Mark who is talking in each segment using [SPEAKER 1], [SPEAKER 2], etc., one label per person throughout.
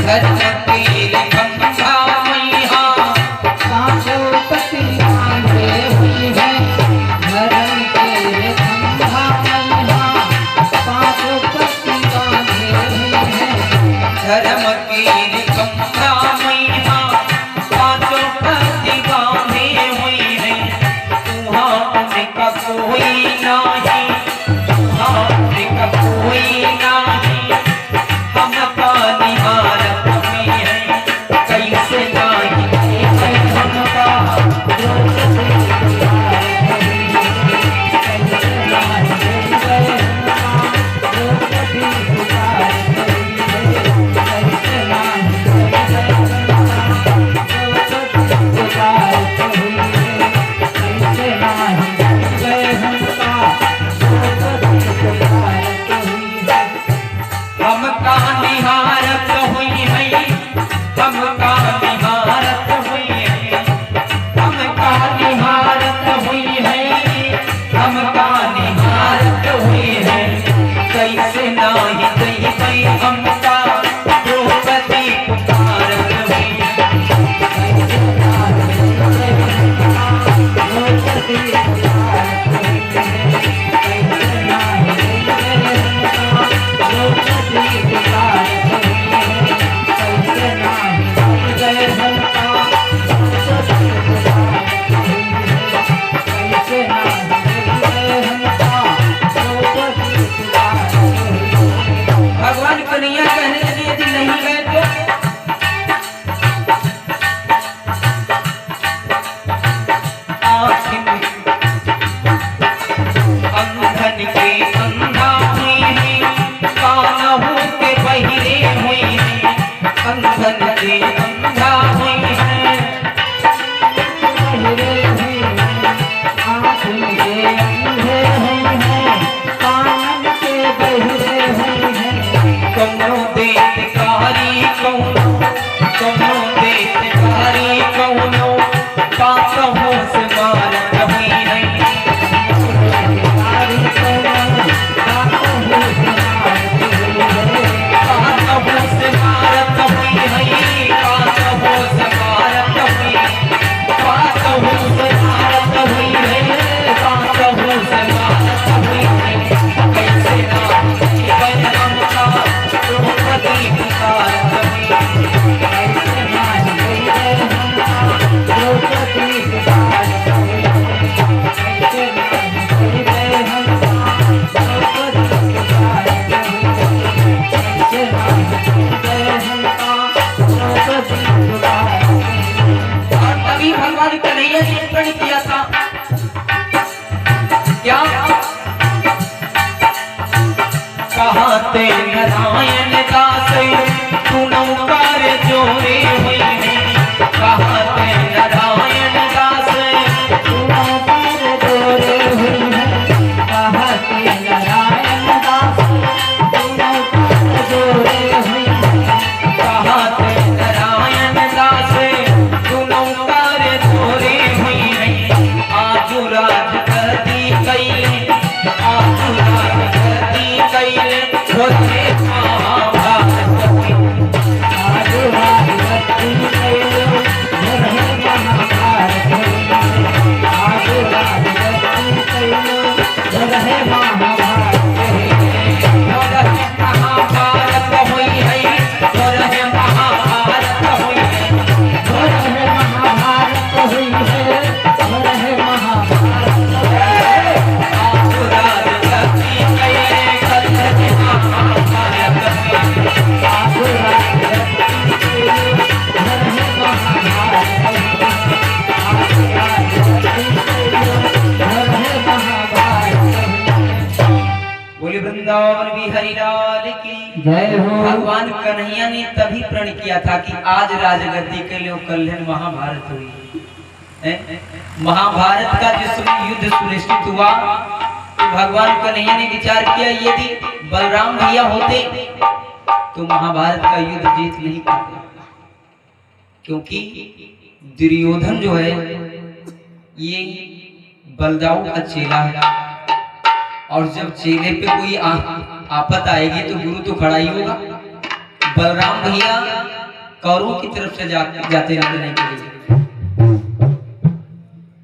[SPEAKER 1] धर्म के गंगा मैया
[SPEAKER 2] पांचों पति बांधे हुई है, धर्म के गंगा मैया पांचों पति बांधे हुई है।
[SPEAKER 1] धर्म की गंगा मैया पांचों पति बांधे हुई है। तुहाँ उनका कोई नहीं, तुहाँ उनका कोई नहीं, हमका निहारत में है कैसे नहीं हमका। हमका निहारत हुई है, हमका निहारत हुई है, हमका निहारत हुई है, हमका निहारत हुई है। कैसे नाही कही गई हमका द्रौपदी पुकारत हुई है। भगवान कन्हैया कहने लगे यदि नहीं गए तो आखिर अंधन के अंधा हुई है, कानहु के बहिरे हुई है। अंधन के अंधा हुई है, कौनो देत कारी कौनो, कौनो देत कारी कौनो, पाकहु से मारत हुई है। पाकहु से मारत हुई है, पाकहु से मारत हुई है, पाकहु से मारत हुई है, पाकहु से मारत हुई है। कैसे नाम जीवन हमका द्रौपदी पुकारत हुई है। और तभी भगवान कन्हैया जी ने प्रण किया था क्या? कहते नारायण दास तू नौकार जोरे हुई है। कहते नारायण दास
[SPEAKER 2] तू नौकार जोरे हुई है, कहते नारायण दास तू नौकार जोरे हुई है।
[SPEAKER 1] कहते नारायण दास तू नौकार जोरे हुई है। आजू राज गद्दी कैले, आजू राज गद्दी कैले, होते महाभारत हुई।
[SPEAKER 2] आजू राज गद्दी कैले, होते महाभारत हुई। आजू राज गद्दी कैले, होते महाभारत हुई।
[SPEAKER 1] महाभारत हुई है, होते महाभारत हुई है।
[SPEAKER 2] होते महाभारत हुई है, होते महाभारत है।
[SPEAKER 1] आजू राज गद्दी कैले, होते महाभारत हुई है।
[SPEAKER 2] आजू राज गद्दी कैले, होते महाभारत हुई। आजू राज गद्दी कैले, होते महाभारत हुई।
[SPEAKER 1] बोले वृंदावन बिहारी लाल की
[SPEAKER 2] जय हो।
[SPEAKER 1] भगवान कन्हैया ने तभी प्रण किया था कि आज राजगद्दी के लिए कल्याण महाभारत हुई है। महाभारत का जो युद्ध सुनिश्चित हुआ तो भगवान कन्हैया ने विचार किया यदि बलराम भैया होते तो महाभारत का युद्ध जीत नहीं पाते, क्योंकि दुर्योधन जो है ये बलदाऊ का चेला है, और जब चेले पे कोई आफत आएगी तो गुरु तो खड़ा ही होगा। बलराम भैया कौरवों की तरफ से जाते लड़ने के लिए।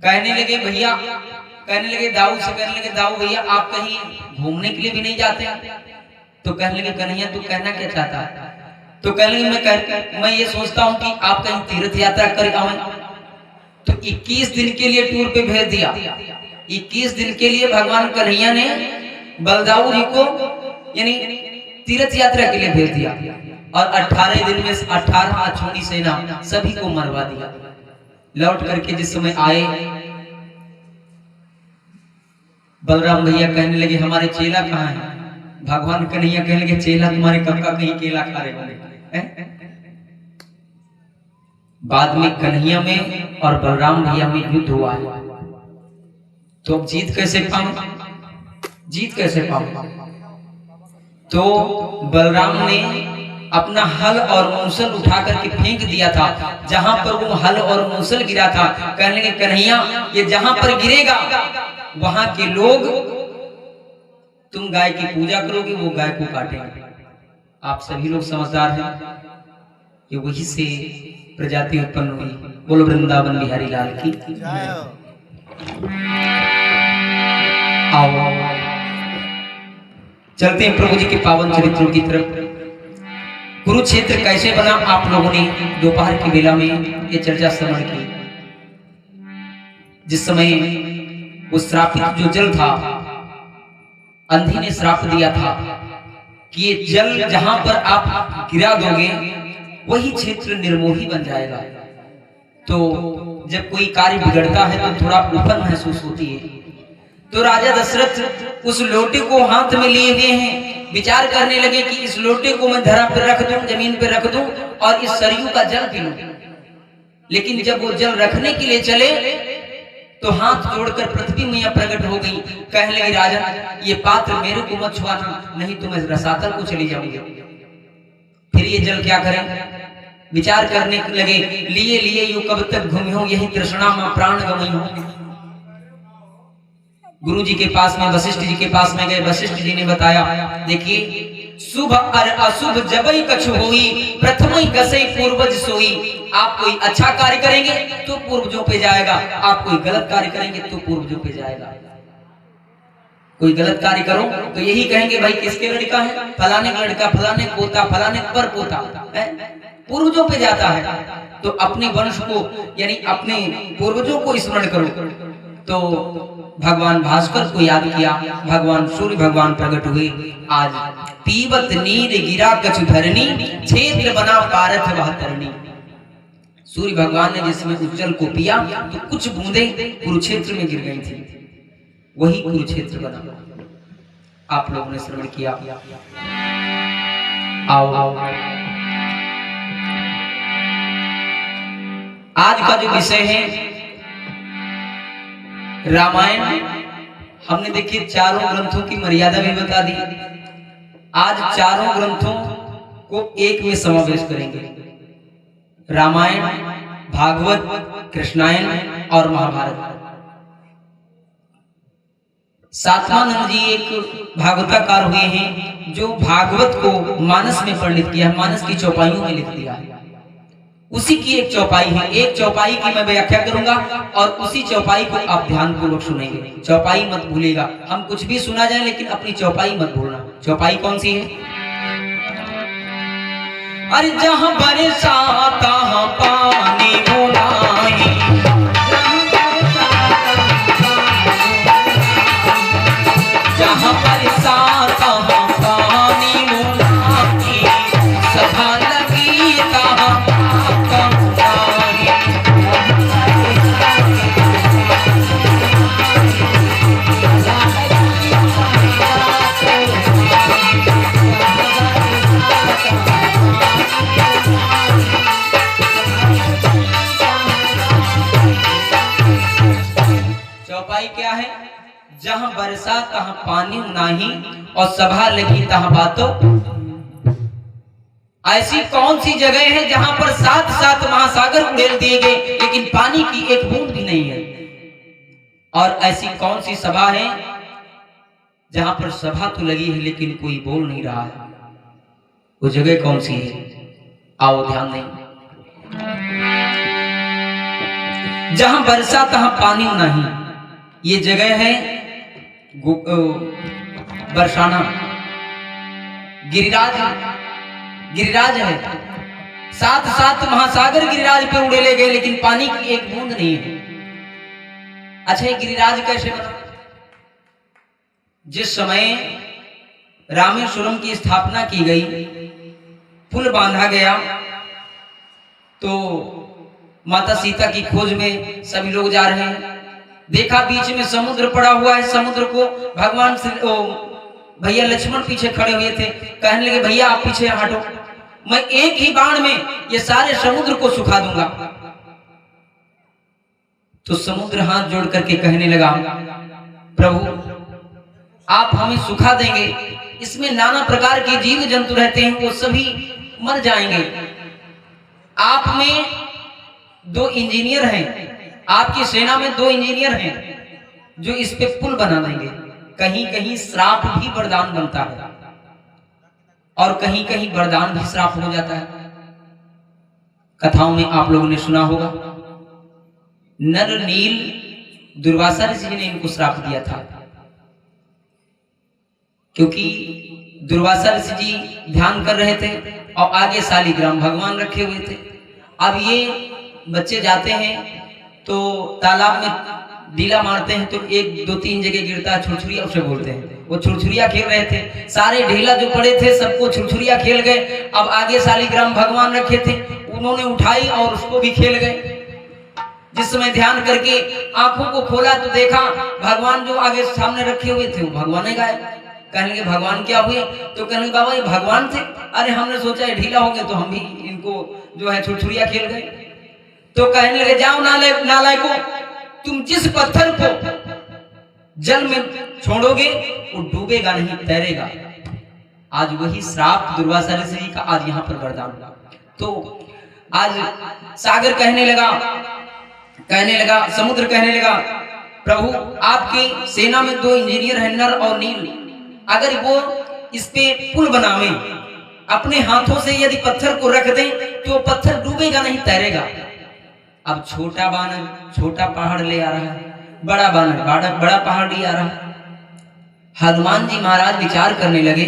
[SPEAKER 1] कहने लगे भैया, कहने लगे दाऊ से, कहने लगे दाऊ भैया आप कहीं घूमने के लिए भी नहीं जाते? तो कहने लगे कन्हैया तू कहना क्या चाहता है? तो कहने लगे मैं ये सोचता हूँ कि आप कहीं तीर्थ यात्रा कर आए। तो 21 दिन के लिए टूर पे भेज दिया। 21 दिन के लिए भगवान कन्हैया ने बलदाऊ जी को यानी तीर्थ यात्रा के लिए भेज दिया और 18 दिन में 18 अछूनी सेना सभी को मरवा दिया। लौट करके जिस समय आए बलराम भैया कहने लगे हमारे चेला कहाँ हैं? भगवान कन्हैया कहने लगे चेला तुम्हारे कब का कहीं केला खा रहे होंगे। बाद में कन्हैया में और बलराम भैया में युद्ध हुआ है। तो अब जीत कैसे पाऊं? जीत कैसे पाऊं? तो बलराम ने अपना हल और मूसल उठा करके फेंक दिया था जहां पर वो हल और मूसल गिरा था। कहने लगे कन्हैया ये जहां पर गिरेगा वहां के लोग तुम गाय की पूजा करोगे, वो गाय को काटेंगे। आप सभी लोग समझदार हैं कि वही से प्रजाति उत्पन्न हुई। बोलो वृंदावन बिहारी लाल की। आओ चलते हैं प्रभु जी के पावन चरित्रों की तरफ। कुरुक्षेत्र कैसे बना आप लोगों ने दोपहर की बेला में ये चर्चा श्रवण की। जिस समय वो श्रापित जो जल था, अंधी ने श्राप दिया था कि ये जल जहां पर आप गिरा दोगे वही क्षेत्र निर्मोही बन जाएगा। तो जब कोई कार्य बिगड़ता है तो थोड़ा उफन महसूस होती है। तो राजा दशरथ उस लोटे को हाथ में लिए हुए हैं, विचार करने लगे कि इस लोटे को मैं धरा पर रख दूं, जमीन पर रख दूं और इस सरयू का जल पी लूं। लेकिन जब वो जल रखने के लिए चले तो हाथ जोड़कर पृथ्वी मैया प्रकट हो गई। कहने लगी राजा ये पात्र मेरे को मत छुआना, नहीं तो मैं रसातल को चली जाऊंगी। फिर ये जल क्या करें? विचार करने लगे, लिए लिए यू कब तक घूमे हो, यही तृष्णा मां प्राण गमई हो। गुरु जी के पास में, वशिष्ठ जी के पास में गए। वशिष्ठ जी ने बताया देखिए शुभ और अशुभ जबई कछु होई, प्रथमई कसई पूर्वज सोई। आप कोई अच्छा कार्य करेंगे तो पूर्वजों पे जाएगा, आप कोई गलत कार्य करेंगे तो पूर्वजों पे जाएगा। कोई गलत कार्य करो तो यही कहेंगे भाई किसके लड़का है, फलाने का लड़का, फलाने पोता, फलाने पर पोता, पूर्वजों पे जाता है। तो अपने वंश को यानी अपने पूर्वजों को स्मरण करो। तो भगवान भास्कर को याद किया, भगवान सूर्य भगवान प्रकट हुए। आज पीवत नीर गिरा कछु धरनी, क्षेत्र बना पारथ वह तरनी। सूर्य भगवान ने जिसमें उस जल को पिया तो कुछ बूंदें कुरुक्षेत्र में गिर गई थी, वही कुरुक्षेत्र बना। आप लोगों ने श्रवण किया। आओ आज का जो विषय है रामायण, हमने देखिए चारों ग्रंथों की मर्यादा भी बता दी। आज चारों ग्रंथों को एक में समावेश करेंगे, रामायण, भागवत, कृष्णायन और महाभारत। सातवानंद जी एक भागवताकार हुए हैं जो भागवत को मानस में पंडित किया, मानस की चौपाइयों में लिख दिया। उसी की एक चौपाई है, एक चौपाई की मैं व्याख्या करूंगा और उसी चौपाई को आप ध्यान पूर्वक सुनेंगे। चौपाई मत भूलिएगा, हम कुछ भी सुना जाए लेकिन अपनी चौपाई मत भूलना। चौपाई कौन सी है? अरे जहां बरसा तहां पानी बुलाए, जहां बरसा तहां पानी बुलाए, सभा लगी तहां क्या है? जहां बरसा तहां पानी नाही और सभा लगी तहां बातों। ऐसी कौन सी जगह है जहां पर साथ साथ महासागर उड़ेल दिए गए लेकिन पानी की एक बूंद भी नहीं है? और ऐसी कौन सी सभा है जहां पर सभा तो लगी है लेकिन कोई बोल नहीं रहा है? वो जगह कौन सी है? आओ ध्यान दें। जहां बरसा तहां पानी नहीं, ये जगह है बरसाना। गिरिराज गिरिराज है, साथ साथ महासागर गिरिराज पे उड़े ले गए, लेकिन पानी की एक बूंद नहीं है। अच्छा, ये गिरिराज कैसे बना? जिस समय रामेश्वरम की स्थापना की गई, पुल बांधा गया, तो माता सीता की खोज में सभी लोग जा रहे हैं। देखा बीच में समुद्र पड़ा हुआ है, समुद्र को भगवान भैया लक्ष्मण पीछे खड़े हुए थे, कहने लगे भैया आप पीछे हटो, मैं एक ही बाण में ये सारे समुद्र को सुखा दूंगा। तो समुद्र हाथ जोड़ करके कहने लगा प्रभु आप हमें सुखा देंगे, इसमें नाना प्रकार के जीव जंतु रहते हैं, वो सभी मर जाएंगे। आप में 2 इंजीनियर हैं, आपकी सेना में 2 इंजीनियर हैं जो इस पे पुल बना देंगे। कहीं कहीं श्राप भी वरदान बनता है और कहीं कहीं वरदान भी श्राप हो जाता है। कथाओं में आप लोगों ने सुना होगा, नर नील दुर्वासा ऋषि ने इनको श्राप दिया था, क्योंकि दुर्वासा ऋषि जी ध्यान कर रहे थे और आगे शालिग्राम भगवान रखे हुए थे। अब ये बच्चे जाते हैं तो तालाब में डीला मारते हैं, तो 1 2 3 जगह गिरता है, छुरछुरिया उसे बोलते हैं। वो छुरछुरिया खेल रहे थे, सारे ढीला जो पड़े थे सबको छुरछुरिया खेल गए। अब आगे शालिग्राम भगवान रखे थे, उन्होंने उठाई और उसको भी खेल गए। जिस समय ध्यान करके आंखों को खोला तो देखा भगवान जो आगे सामने रखे हुए थे वो भगवान ही गायब। कहने लगे भगवान क्या हुए? तो कहने लगे बाबा ये भगवान थे, अरे हमने सोचा है ढीला हो गए तो हम भी इनको जो है छुरछुरिया खेल गए। तो कहने लगे जाओ नालायकों, तुम जिस पत्थर को जल में छोड़ोगे वो डूबेगा नहीं, तैरेगा। आज वही श्राप दुर्वासा ऋषि जी का आज यहाँ पर वरदान हुआ। तो आज सागर कहने लगा समुद्र कहने लगा प्रभु आपके सेना में 2 इंजीनियर हैं, नर और नील, अगर वो इस पे पुल बनावे, अपने हाथों से यदि पत्थर को रख दें तो पत्थर डूबेगा नहीं, तैरेगा। अब छोटा बानर छोटा पहाड़ ले आ रहा है, बड़ा बानर बड़ा पहाड़ ले आ रहा है। हनुमान जी महाराज विचार करने लगे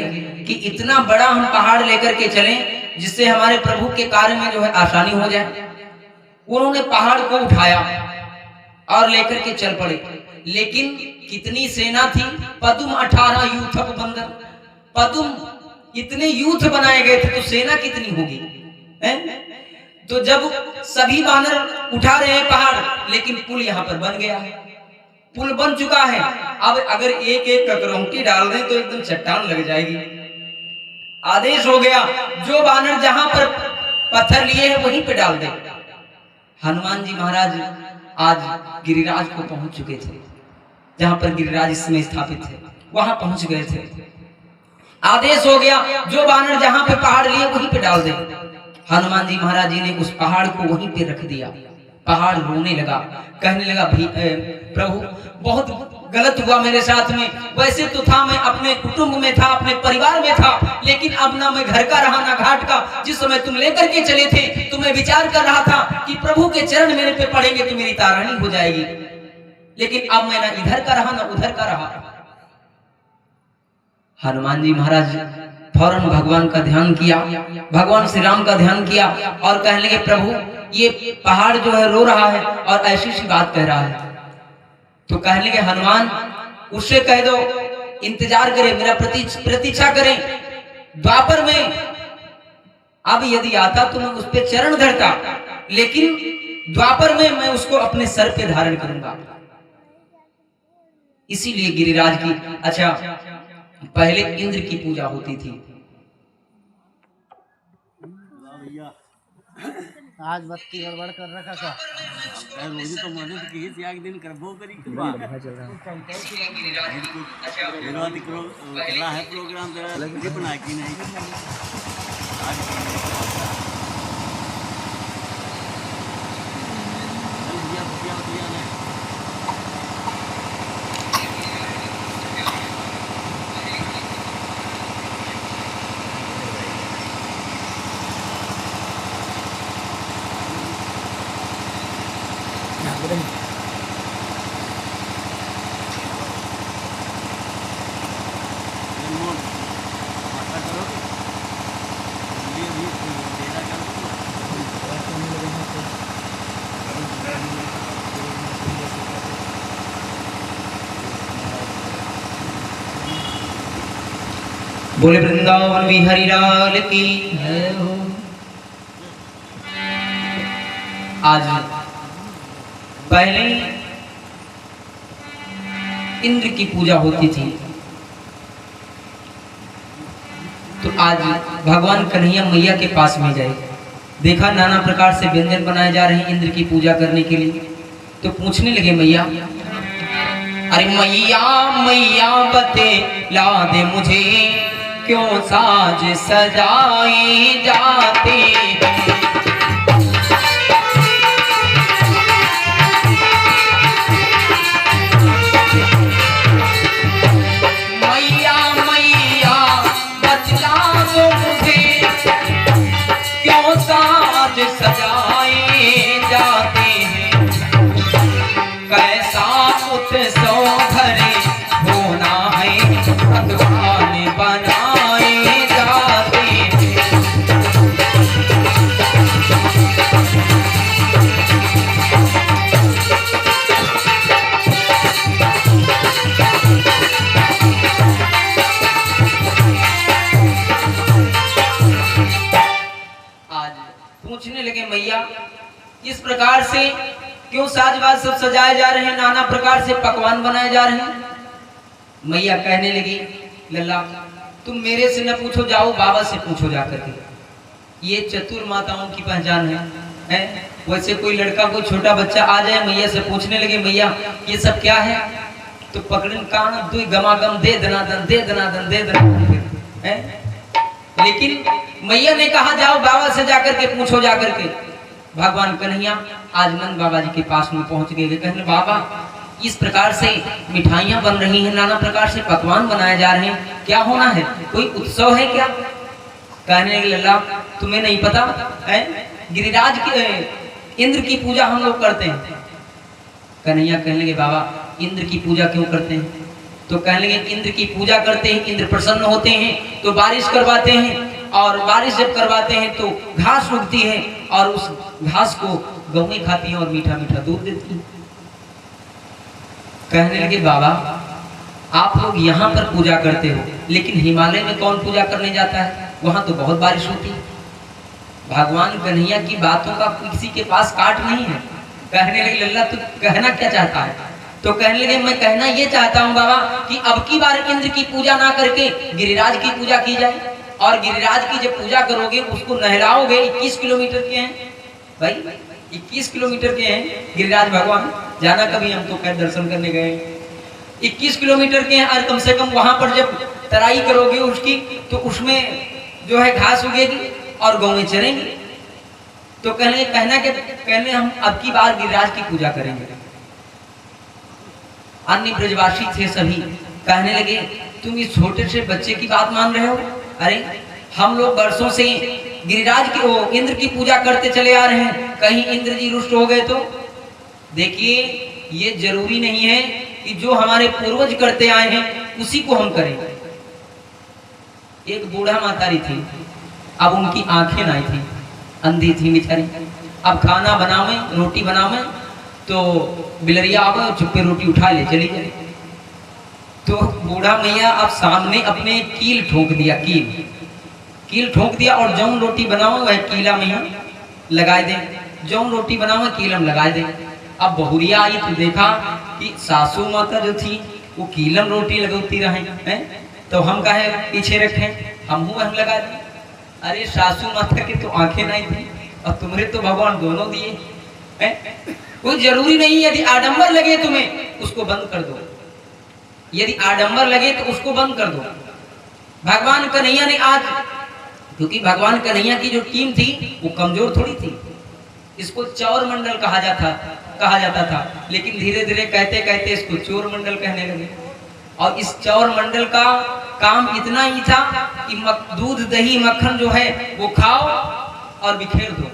[SPEAKER 1] कि इतना बड़ा हम पहाड़ लेकर के चलें जिससे हमारे प्रभु के कार्य में जो है आसानी हो जाए। उन्होंने पहाड़ को उठाया और लेकर के चल पड़े। लेकिन कितनी सेना थी? पदुम 18 यूथप बंदर, पदुम इतने यूथ बनाए गए थे, तो सेना कितनी होगी? तो जब सभी बानर उठा रहे हैं पहाड़, लेकिन पुल यहाँ पर बन गया है, पुल बन चुका है। अब अगर एक एक ककरौंटी डाल दें तो एकदम चट्टान लग जाएगी। आदेश हो गया जो बानर जहां पर पत्थर लिए हैं वहीं पे डाल दे। हनुमान जी महाराज आज गिरिराज को पहुंच चुके थे, जहां पर गिरिराज इस समय स्थापित थे, वहां पहुंच गए थे। आदेश हो गया जो बानर जहां पे पहाड़ लिए वहीं पे डाल दे। हनुमान जी महाराज जी ने उस पहाड़ को वहीं पे रख दिया। पहाड़ रोने लगा, कहने लगा प्रभु बहुत गलत हुआ मेरे साथ में। वैसे तो था मैं अपने कुटुंब में था, अपने परिवार में था, लेकिन अब ना मैं घर का रहा ना घाट का। जिस समय तुम लेकर के चले थे तो मैं विचार कर रहा था कि प्रभु के चरण मेरे पे पड़ेंगे तो मेरी तारणी हो जाएगी, लेकिन अब मैं ना इधर का रहा ना उधर का रहा। हनुमान जी महाराज फौरन भगवान का ध्यान किया, भगवान श्री राम का ध्यान किया और कहने लगे प्रभु ये पहाड़ जो है रो रहा है और ऐसी सी बात कह रहा है। तो कहने लगे हनुमान उससे कह दो इंतजार करे, मेरा प्रतीक्षा करें। द्वापर में अब यदि आता तो मैं उस पर चरण धरता, लेकिन द्वापर में मैं उसको अपने सर पे धारण करूंगा। इसीलिए गिरिराज की अच्छा पहले इंद्र की पूजा होती थी।
[SPEAKER 3] आज बत्ती गड़बड़ कर रखा था, रोजी तो मदद की थी, एक दिन करबो करी के बाद चला है प्रोग्राम तो बना की नहीं
[SPEAKER 1] बोले वृंदावन बिहारी लाल की।
[SPEAKER 2] जय हो।
[SPEAKER 1] आज पहले इंद्र की पूजा होती थी, तो आज भगवान कन्हैया मैया के पास में जाए, देखा नाना प्रकार से व्यंजन बनाए जा रहे हैं इंद्र की पूजा करने के लिए। तो पूछने लगे मैया, अरे मैया मैया बते ला दे मुझे, क्यों साज सजाए जाते हैं। मैया मैया बतला दो मुझे, क्यों साज सजाए जाते हैं। कैसा उत्सव घरे होना है, भगवान बनाए जाते हैं। आज पूछने लगे मैया, इस प्रकार से क्यों साजबाज सब सजाए जा रहे हैं, नाना प्रकार से पकवान बनाए जा रहे हैं। मैया कहने लगी, लल्ला तुम मेरे से न पूछो, जाओ बाबा से पूछो जाकर के, ये चतुर माताओं की पहचान है? वैसे कोई लड़का कोई छोटा बच्चा आ जाए मैया से पूछने लगे, मैया ये सब क्या है, तो पकड़न कान दुई गमागम दे दनादन दे दनादन दे दनादन है। लेकिन मैया ने कहा जाओ बाबा से जाकर के पूछो जाकर के। भगवान कन्हैया आज नंद बाबा जी के पास में पहुंच गए, कहने बाबा इस प्रकार से मिठाइयां बन रही हैं, नाना प्रकार से पकवान बनाए जा रहे हैं, क्या होना है, कोई उत्सव है क्या। कहने लगे लल्ला तुम्हें नहीं पता है, गिरिराज की इंद्र की पूजा हम लोग करते हैं। कन्हैया कहने लगे बाबा इंद्र की पूजा क्यों करते हैं। तो कहने लगे इंद्र की पूजा करते हैं, इंद्र प्रसन्न होते हैं तो बारिश करवाते हैं, और बारिश जब करवाते हैं तो घास उगती है, और उस घास को गौएं खाती हैं और मीठा मीठा दूध देती हैं। कहने लगे बाबा आप लोग यहाँ पर पूजा करते हो, लेकिन हिमालय में कौन पूजा करने जाता है, वहां तो बहुत बारिश होती है। भगवान कन्हैया की बातों का किसी के पास काट नहीं है। कहने लगे लल्ला तू कहना क्या चाहता है। तो कहने लगे मैं कहना ये चाहता हूँ बाबा कि अब की बार इंद्र की पूजा ना करके गिरिराज की पूजा की जाए, और गिरिराज की जब पूजा करोगे उसको नहलाओगे। 21 किलोमीटर के हैं भाई, 21 किलोमीटर के हैं गिरिराज भगवान। जाना कभी हम तो खैर दर्शन करने गए, 21 किलोमीटर के हैं, और कम से कम वहां पर जब तराई करोगे उसकी तो उसमें जो है घास उगेगी और गौएं चरेंगी। तो कहने हम अब की बार गिरिराज की पूजा करेंगे। अन्य ब्रजवासी थे सभी, कहने लगे तुम इस छोटे से बच्चे की बात मान रहे हो। अरे हम लोग वर्षों से गिरिराज की इंद्र की पूजा करते चले आ रहे हैं, कहीं इंद्र जी रुष्ट हो गए तो। देखिए ये जरूरी नहीं है कि जो हमारे पूर्वज करते आए हैं उसी को हम करें। एक बूढ़ा मातारी थी, अब उनकी आंखें नहीं थी, अंधी थी बेचारी। अब खाना बनावे रोटी बनावे तो बिलरिया आवे चुप्पे रोटी उठा ले चली जाए। तो बूढ़ा मैया अब सामने अपने कील ठोक दिया, कील ठोक दिया, और जौन रोटी बनाओ वह कीला मैया लगा दे, जौन रोटी बनाओ कीलम लगा दे। अब बहुरिया आई तो देखा कि सासू माता जो थी वो कीलम रोटी लगौती रहे हैं, तो हम कहे पीछे रखे, हम लगा दिए। अरे सासू माता की तो आंखें नहीं थी और तुम्हारे तो भगवान दोनों दिए हैं। कोई जरूरी नहीं, यदि आडंबर लगे तुम्हें उसको बंद कर दो, यदि आडंबर लगे तो उसको बंद कर दो। भगवान कन्हैया ने आज, क्योंकि भगवान कन्हैया की जो टीम थी वो कमजोर थोड़ी थी, इसको चौर मंडल कहा जाता था, लेकिन धीरे धीरे कहते कहते इसको चोर मंडल कहने लगे। और इस चौर मंडल का काम इतना ही था कि दूध दही मक्खन जो है वो खाओ और बिखेर दो,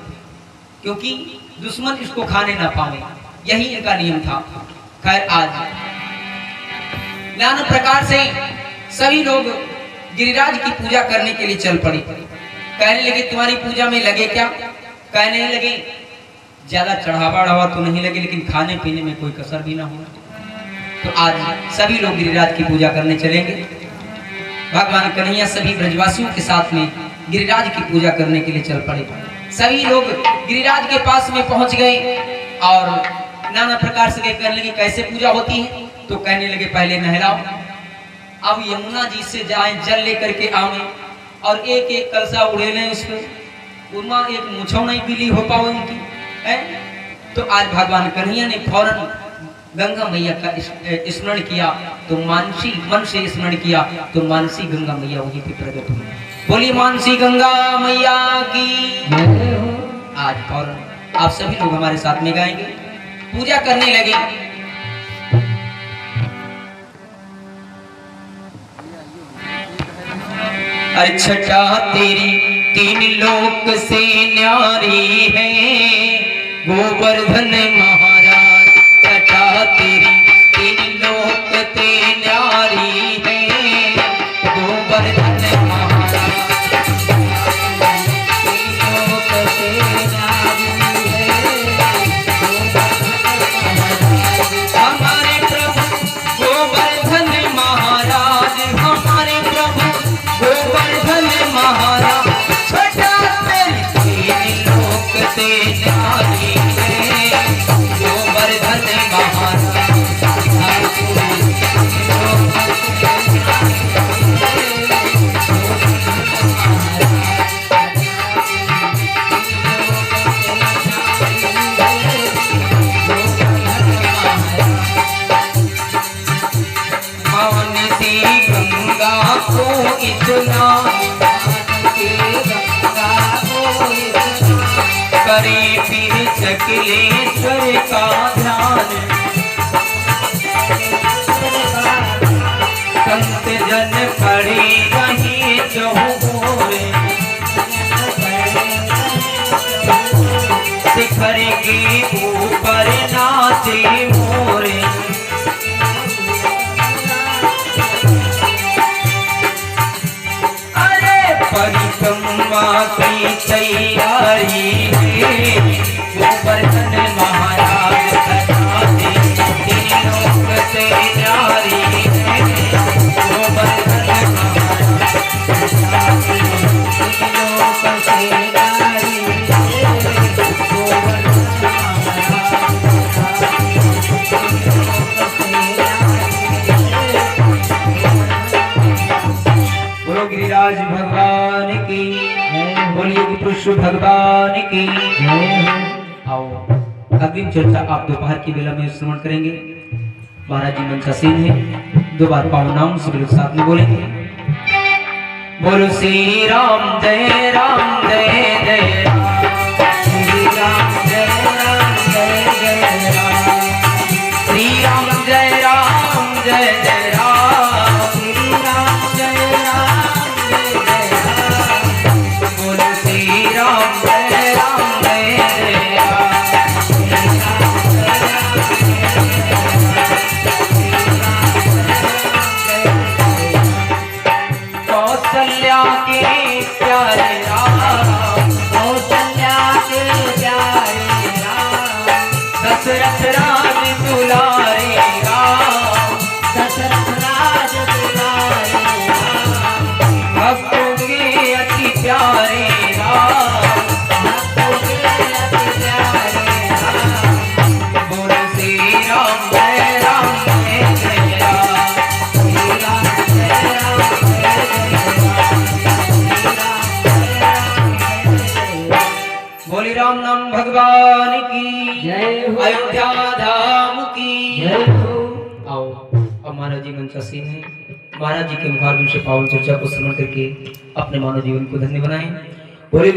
[SPEAKER 1] क्योंकि दुश्मन इसको खाने ना पाए। यही इनका नियम था। खैर आज नाना प्रकार से सभी लोग गिरिराज की पूजा करने के लिए चल पड़े। कहने लगे तुम्हारी पूजा में लगे क्या? कहने लगे ज्यादा चढ़ावा बढ़ावा तो नहीं लगे, लेकिन खाने पीने में कोई कसर भी ना हो। तो आज सभी लोग गिरिराज की पूजा करने चलेंगे। भगवान कन्हैया सभी ब्रजवासियों के साथ में गिरिराज की पूजा करने के लिए चल पड़े। सभी लोग गिरिराज के पास में पहुंच गए और नाना प्रकार से कहने लगे कैसे पूजा होती है? तो कहने लगे पहले नहलाओ, अब यमुना जी से जाएं, जल लेकर के आवे और एक एक कलसा उड़े लें उस पर, उमा एक मुछौ नहीं पीली हो पाओ उनकी है। तो आज भगवान कन्हैया ने फौरन गंगा मैया का स्मरण किया, तो मानसी मन से स्मरण किया, तो मानसी गंगा मैया वहीं पे प्रकट हुई। बोली मानसी गंगा मैया की। आज फौरन आप सभी लोग हमारे साथ में गाएंगे, पूजा करने लगे। अरे छटा तेरी तीन लोक से न्यारी है, गोवर्धन महाराज। छटा तेरी तीन लोक से न्यारी है, गोवर्धन महाराज। हमारे प्रभु गोवर्धन महाराज, हमारे प्रभु गोवर्धन महाराज। छटा तेरी तीन लोक से न्यारी है, गोवर्धन महाराज। इतना करे फिर चकलेश्वर का ध्यान, संत जन पड़े रही चहुओरे, शिखर के ऊपर नाचे मोरे। परिक्रमा की तैयारी है, गोवर्धन महाराज। तीन लोक से न्यारी है, गोवर्धन महाराज। तीन लोक से न्यारी है, गोवर्धन महाराज। बोलो गिरिराज भगवान की, बोलिए कृष्ण भगवान की। आओ अग्रिम चर्चा आप दोपहर की बेला में श्रवण करेंगे। महाराज जी मंचासीन है, दो बार पावन नाम सभी लोग साथ में बोलेंगे। बोलो श्री राम जय राम जय जय राम, श्री राम जय राम जय जय राम, श्री राम जय राम जय जय राम, श्री राम जय राम जय जय राम। बोलो श्री राम जय राम जय जय राम, कौशल्या के प्यारे राम, कौशल्या के प्यारे राम, दशरथ राज दुलारे राम, दशरथ राज दुलारे राम, भक्तों के अति प्यारे राम, भक्तों के अति प्यारे राम। बोलो श्री राम जय राम जय जय राम, श्री राम जय राम जय जय राम। बोली राम नाम भगवान की
[SPEAKER 2] जय हो।
[SPEAKER 1] अयोध्या धाम की
[SPEAKER 2] जय हो।
[SPEAKER 1] आओ अब महाराज जी मंचासीन है, महाराज जी के मुखारबिंद से पावन चर्चा को श्रवण करके अपने मानव जीवन को धन्य बनाएं। बोले